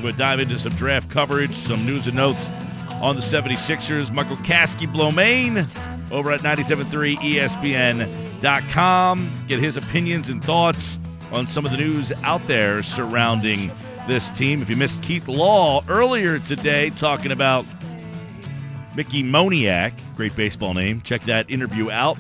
We'll dive into some draft coverage, some news and notes on the 76ers. Michael Kaskey-Blomain over at 97.3 ESPN.com. Get his opinions and thoughts on some of the news out there surrounding this team. If you missed Keith Law earlier today talking about Mickey Moniak, great baseball name, check that interview out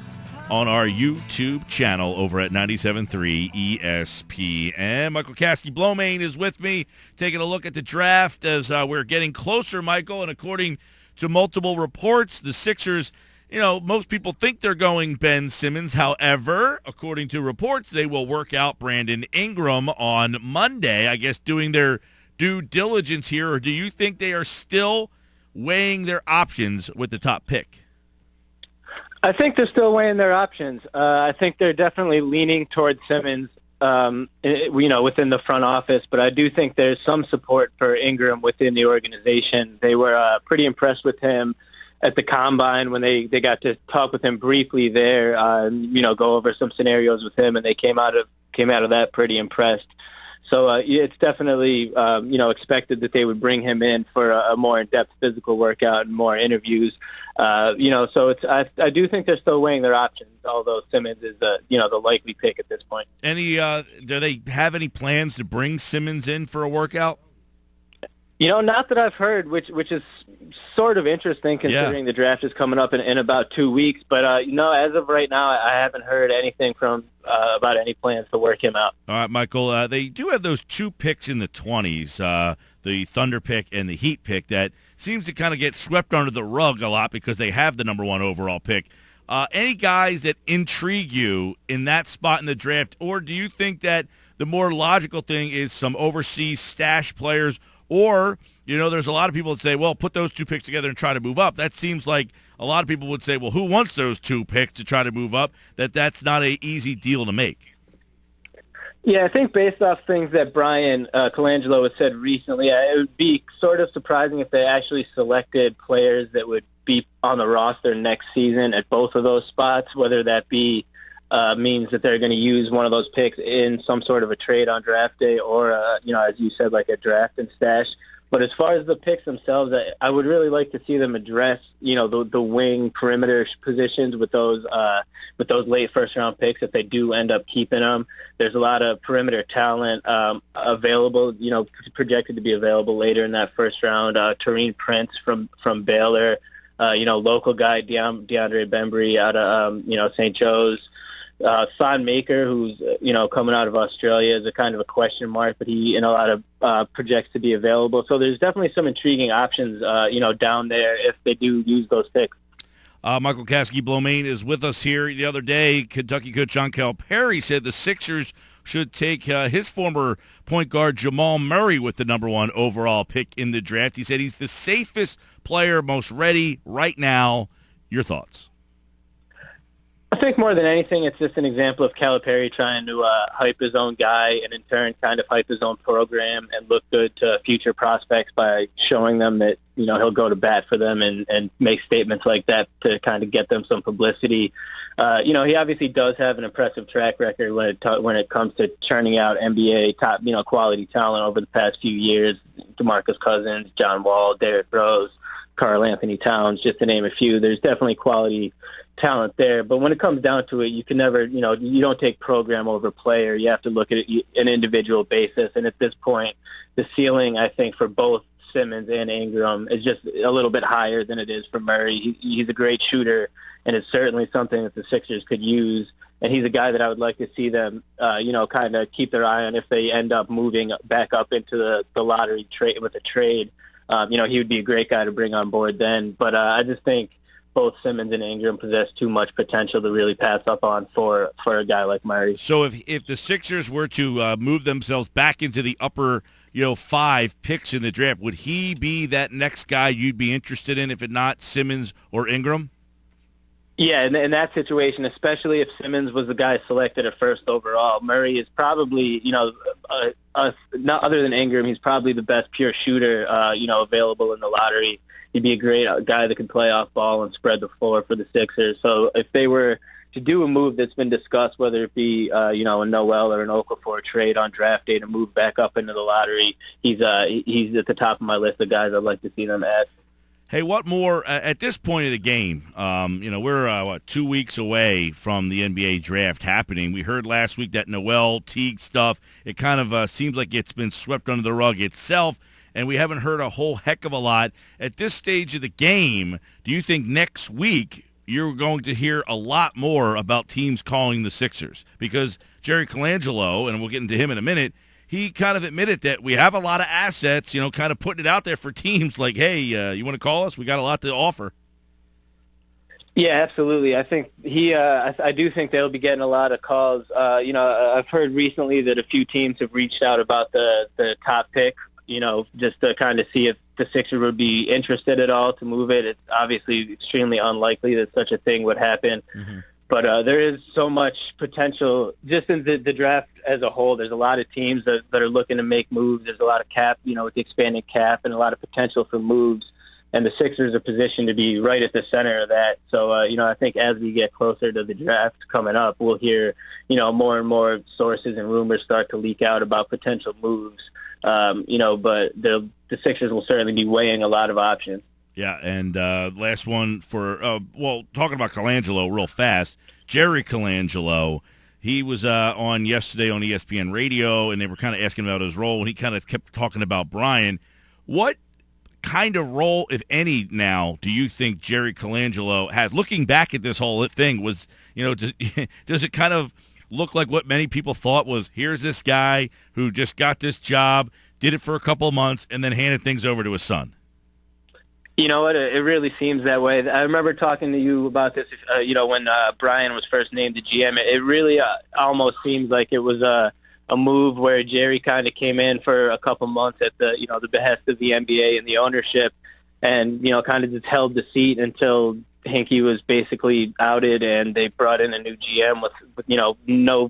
on our YouTube channel over at 97.3 ESPN. Michael Kaskey-Blomain is with me, taking a look at the draft as we're getting closer, Michael. And according to multiple reports, the Sixers, most people think they're going Ben Simmons. However, according to reports, they will work out Brandon Ingram on Monday, I guess doing their due diligence here. Or do you think they are still weighing their options with the top pick? I think they're still weighing their options. I think they're definitely leaning towards Simmons, within the front office. But I do think there's some support for Ingram within the organization. They were pretty impressed with him at the Combine when they got to talk with him briefly there, go over some scenarios with him, and they came out of that pretty impressed. So it's definitely, expected that they would bring him in for a more in-depth physical workout and more interviews. So I do think they're still weighing their options, although Simmons is, the likely pick at this point. Do they have any plans to bring Simmons in for a workout? Not that I've heard, which is sort of interesting considering the draft is coming up in about 2 weeks. But, as of right now, I haven't heard anything from about any plans to work him out. All right, Michael, they do have those two picks in the 20s, the Thunder pick and the Heat pick, that seems to kind of get swept under the rug a lot because they have the number one overall pick. Any guys that intrigue you in that spot in the draft, or do you think that the more logical thing is some overseas stash players? Or, there's a lot of people that say, well, put those two picks together and try to move up. That seems like a lot of people would say, well, who wants those two picks to try to move up? That's not an easy deal to make. Yeah, I think based off things that Brian Colangelo has said recently, it would be sort of surprising if they actually selected players that would be on the roster next season at both of those spots, whether that be means that they're going to use one of those picks in some sort of a trade on draft day or, as you said, like a draft and stash. But as far as the picks themselves, I would really like to see them address, the wing perimeter positions with those late first-round picks if they do end up keeping them. There's a lot of perimeter talent available, projected to be available later in that first round. Taurean Prince from Baylor, local guy DeAndre Bembry out of, St. Joe's. Thon Maker, who's, coming out of Australia, is a kind of a question mark, but he, in a lot of projects to be available. So there's definitely some intriguing options, down there if they do use those picks. Michael Kaskey-Blomain is with us here. The other day, Kentucky coach John Calipari said the Sixers should take his former point guard Jamal Murray with the number one overall pick in the draft. He said he's the safest player, most ready right now. Your thoughts? I think more than anything, it's just an example of Calipari trying to hype his own guy and in turn kind of hype his own program and look good to future prospects by showing them that, he'll go to bat for them and make statements like that to kind of get them some publicity. He obviously does have an impressive track record when it comes to churning out NBA top, quality talent over the past few years. DeMarcus Cousins, John Wall, Derrick Rose, Karl Anthony Towns, just to name a few. There's definitely quality talent there, but when it comes down to it, you can never, you don't take program over player. You have to look at it an individual basis, and at this point, the ceiling, I think, for both Simmons and Ingram is just a little bit higher than it is for Murray. He's a great shooter, and it's certainly something that the Sixers could use, and he's a guy that I would like to see them, kind of keep their eye on if they end up moving back up into the lottery trade with a trade. He would be a great guy to bring on board then, but I just think both Simmons and Ingram possess too much potential to really pass up on for a guy like Murray. So if the Sixers were to move themselves back into the upper, 5 picks in the draft, would he be that next guy you'd be interested in if it not Simmons or Ingram? Yeah, in that situation, especially if Simmons was the guy selected at first overall, Murray is probably, not other than Ingram, he's probably the best pure shooter, available in the lottery. He'd be a great guy that could play off ball and spread the floor for the Sixers. So if they were to do a move that's been discussed, whether it be a Noel or an Okafor trade on draft day to move back up into the lottery, he's at the top of my list of guys I'd like to see them add. Hey, what more at this point of the game? We're 2 weeks away from the NBA draft happening. We heard last week that Noel Teague stuff. It kind of seems like it's been swept under the rug itself, and we haven't heard a whole heck of a lot. At this stage of the game, do you think next week you're going to hear a lot more about teams calling the Sixers? Because Jerry Colangelo, and we'll get into him in a minute, he kind of admitted that we have a lot of assets, kind of putting it out there for teams like, hey, you want to call us? We got a lot to offer. Yeah, absolutely. I think I do think they'll be getting a lot of calls. I've heard recently that a few teams have reached out about the top pick, just to kind of see if the Sixers would be interested at all to move it. It's obviously extremely unlikely that such a thing would happen. Mm-hmm. But there is so much potential just in the draft as a whole. There's a lot of teams that are looking to make moves. There's a lot of cap, with the expanding cap, and a lot of potential for moves. And the Sixers are positioned to be right at the center of that. So, I think as we get closer to the draft coming up, we'll hear, more and more sources and rumors start to leak out about potential moves. But the Sixers will certainly be weighing a lot of options. Yeah, and last one for, talking about Colangelo real fast, Jerry Colangelo, he was on yesterday on ESPN radio, and they were kind of asking about his role, and he kind of kept talking about Brian. What kind of role, if any, now do you think Jerry Colangelo has? Looking back at this whole thing, was, does it kind of look like what many people thought was, here's this guy who just got this job, did it for a couple of months, and then handed things over to his son? You know what? It really seems that way. I remember talking to you about this, when Brian was first named the GM. It really almost seems like it was a move where Jerry kind of came in for a couple months at the behest of the NBA and the ownership, and kind of just held the seat until Hinkie was basically outed, and they brought in a new GM with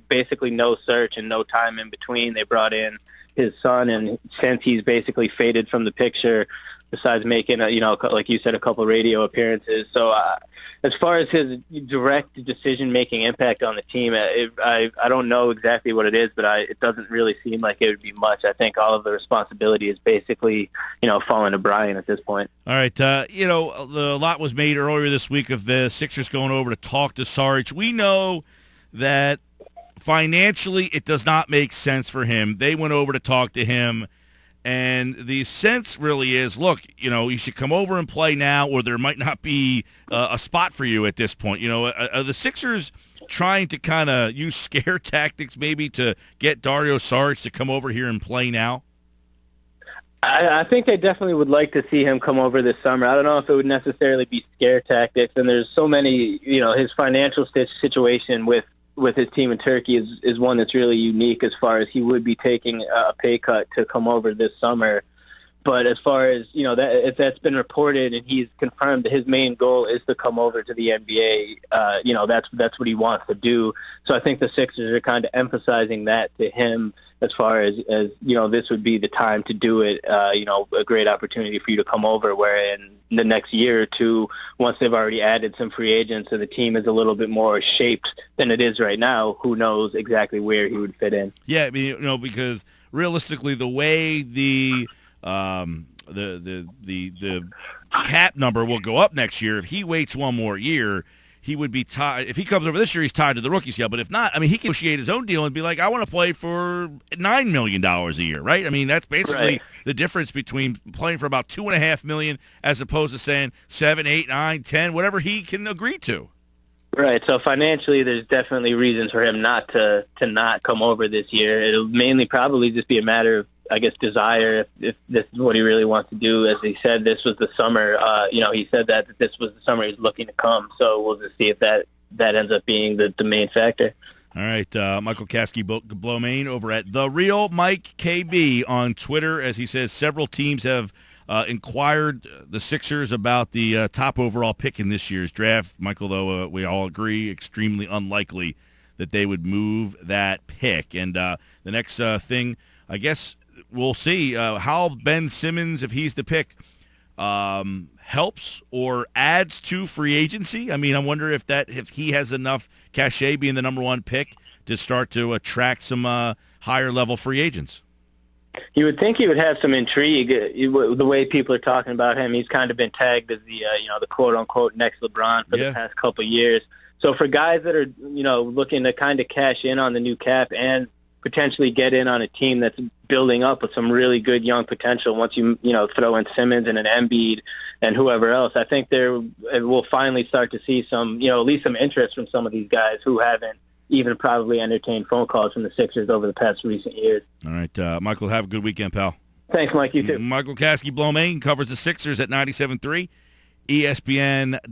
basically no search and no time in between. They brought in his son, and since he's basically faded from the picture, besides making, like you said, a couple radio appearances. So as far as his direct decision-making impact on the team, I don't know exactly what it is, but it doesn't really seem like it would be much. I think all of the responsibility is basically, falling to Brian at this point. All right. A lot was made earlier this week of the Sixers going over to talk to Saric. We know that financially it does not make sense for him. They went over to talk to him. And the sense really is, look, you should come over and play now, or there might not be a spot for you at this point. Are the Sixers trying to kind of use scare tactics maybe to get Dario Saric to come over here and play now? I think they definitely would like to see him come over this summer. I don't know if it would necessarily be scare tactics, and there's so many, his financial situation with his team in Turkey is one that's really unique as far as he would be taking a pay cut to come over this summer. But as far as, if that's been reported and he's confirmed that his main goal is to come over to the NBA, that's what he wants to do. So I think the Sixers are kind of emphasizing that to him as far as this would be the time to do it, a great opportunity for you to come over, where in the next year or two, once they've already added some free agents and the team is a little bit more shaped than it is right now, who knows exactly where he would fit in. Yeah, I mean, because realistically, the way the cap number will go up next year, if he waits one more year, he would be tied. If he comes over this year, he's tied to the rookie scale. But if not, I mean, he can negotiate his own deal and be like, I want to play for $9 million a year, right? I mean, that's basically the difference between playing for about $2.5 million as opposed to saying 7, 8, 9, 10, whatever he can agree to. Right. So financially, there's definitely reasons for him not to not come over this year. It'll mainly probably just be a matter of, I guess, desire, if this is what he really wants to do. As he said, this was the summer, he said that this was the summer he's looking to come. So we'll just see if that ends up being the main factor. All right, Michael Kaskey-Blomain over at The Real Mike KB on Twitter. As he says, several teams have inquired the Sixers about the top overall pick in this year's draft. Michael, though, we all agree, extremely unlikely that they would move that pick. And the next thing, I guess, we'll see how Ben Simmons, if he's the pick, helps or adds to free agency? I mean, I wonder if he has enough cachet being the number one pick to start to attract some higher level free agents. You would think he would have some intrigue. The way people are talking about him, he's kind of been tagged as the the quote unquote next LeBron for the past couple of years. So for guys that are looking to kind of cash in on the new cap and potentially get in on a team that's building up with some really good young potential, once you throw in Simmons and an Embiid and whoever else, I think we'll finally start to see some at least some interest from some of these guys who haven't even probably entertained phone calls from the Sixers over the past recent years. All right, Michael, have a good weekend, pal. Thanks, Mike. You too. Michael Kaskey-Blomain covers the Sixers at 97.3, ESPN.com.